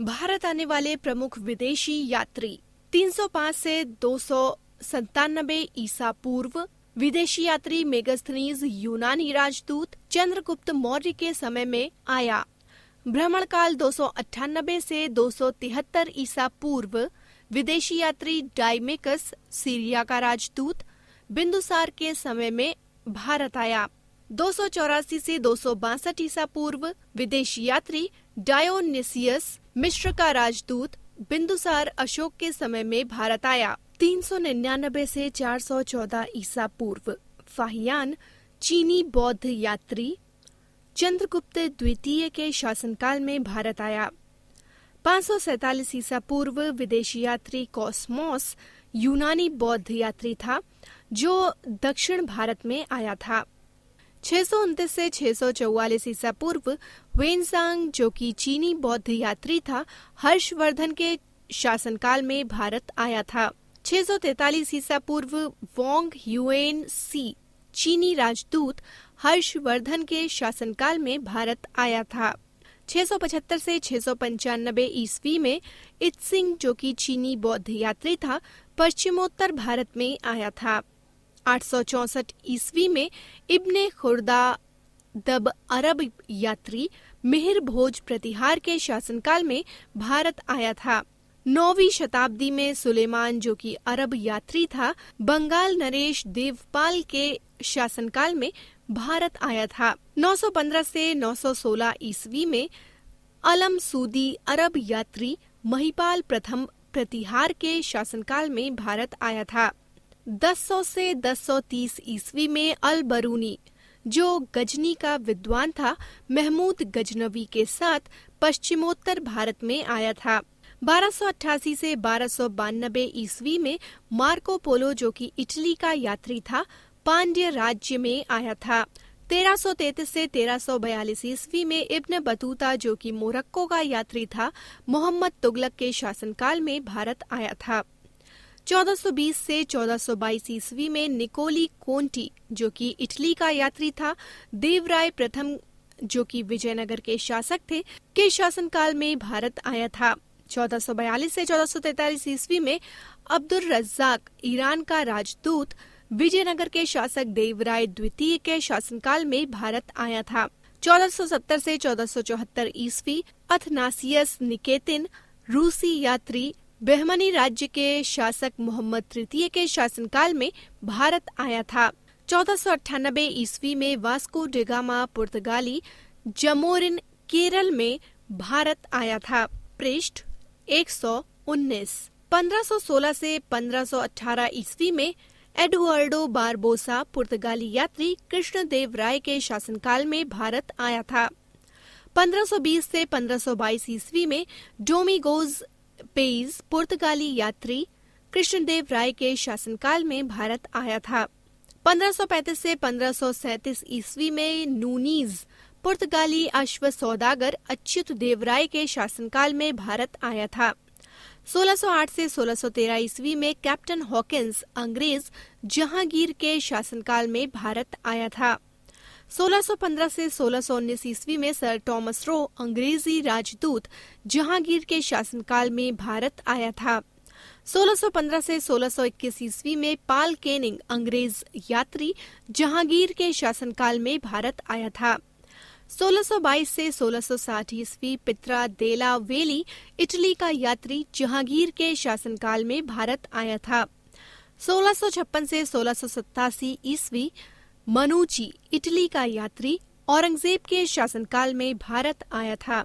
भारत आने वाले प्रमुख विदेशी यात्री 305 से 297 ईसा पूर्व। विदेशी यात्री मेगास्थनीज यूनानी राजदूत चंद्रगुप्त मौर्य के समय में आया। भ्रमण काल 298 से 273 ईसा पूर्व। विदेशी यात्री डाइमेकस सीरिया का राजदूत बिंदुसार के समय में भारत आया। 284 से 262 ईसा पूर्व। विदेशी यात्री डायोनिसियस मिस्र का राजदूत बिंदुसार अशोक के समय में भारत आया। 399 से 414 ईसा पूर्व। फाहियान चीनी बौद्ध यात्री चंद्रगुप्त द्वितीय के शासनकाल में भारत आया। 547 ईसा पूर्व। विदेशी यात्री कॉस्मोस यूनानी बौद्ध यात्री था जो दक्षिण भारत में आया था। 629 से 644 ईसा पूर्व। वेनसांग जो कि चीनी बौद्ध यात्री था हर्षवर्धन के शासनकाल में भारत आया था। 643 ईसा पूर्व। वोंग ह्युएन सी चीनी राजदूत हर्षवर्धन के शासनकाल में भारत आया था। 675 से 695 ईस्वी में इत्सिंग जो कि चीनी बौद्ध यात्री था पश्चिमोत्तर भारत में आया था। 864 ईस्वी में इब्ने खुर्दा दब अरब यात्री मिहिर भोज प्रतिहार के शासनकाल में भारत आया था। 9वीं शताब्दी में सुलेमान जो कि अरब यात्री था बंगाल नरेश देवपाल के शासनकाल में भारत आया था। 915 से 916 ईस्वी में अलम सूदी अरब यात्री महिपाल प्रथम प्रतिहार के शासनकाल में भारत आया था। 1000 से 1030 ईस्वी में अल बरूनी जो गजनी का विद्वान था महमूद गजनवी के साथ पश्चिमोत्तर भारत में आया था। 1288 से 1292 ईस्वी में मार्को पोलो जो कि इटली का यात्री था पांड्य राज्य में आया था। 1333 से 1342 ईस्वी में इब्न बतूता जो कि मोरक्को का यात्री था मोहम्मद तुगलक के शासनकाल में भारत आया था। 1420 से 1422 ईस्वी में निकोली कोंटी जो कि इटली का यात्री था देवराय प्रथम जो कि विजयनगर के शासक थे के शासनकाल में भारत आया था। 1442 से 1443 ईस्वी में अब्दुल रज्जाक ईरान का राजदूत विजयनगर के शासक देवराय द्वितीय के शासनकाल में भारत आया था। 1470 से 1474 ईस्वी अथनासियस निकेतिन रूसी यात्री बहमनी राज्य के शासक मोहम्मद तृतीय के शासनकाल में भारत आया था। 1498 ईस्वी में वास्को डिगामा पुर्तगाली जमोरिन केरल में भारत आया था। पृष्ठ 119। 1516 से 1518 ईस्वी में एडुआर्डो बारबोसा पुर्तगाली यात्री कृष्णदेव राय के शासनकाल में भारत आया था। 1520 से 1522 ईस्वी में डोमिगोज पेइज पुर्तगाली यात्री कृष्णदेव राय के शासनकाल में भारत आया था। 1535 से 1537 ईस्वी में नूनीज पुर्तगाली अश्व सौदागर अच्युत देवराय के शासनकाल में भारत आया था। 1608 से 1613 ईस्वी में कैप्टन हॉकिंस अंग्रेज जहांगीर के शासनकाल में भारत आया था। 1615 से 1619 ईस्वी में सर टॉमस रो अंग्रेजी राजदूत जहांगीर के शासनकाल में भारत आया था। 1615 से 1621 ईस्वी में पाल केनिंग अंग्रेज यात्री जहांगीर के शासनकाल में भारत आया था। 1622 से 1660 ईस्वी पित्रा देला वेली इटली का यात्री जहांगीर के शासनकाल में भारत आया था। 1656 से 1687 ईस्वी मनुची इटली का यात्री औरंगजेब के शासनकाल में भारत आया था।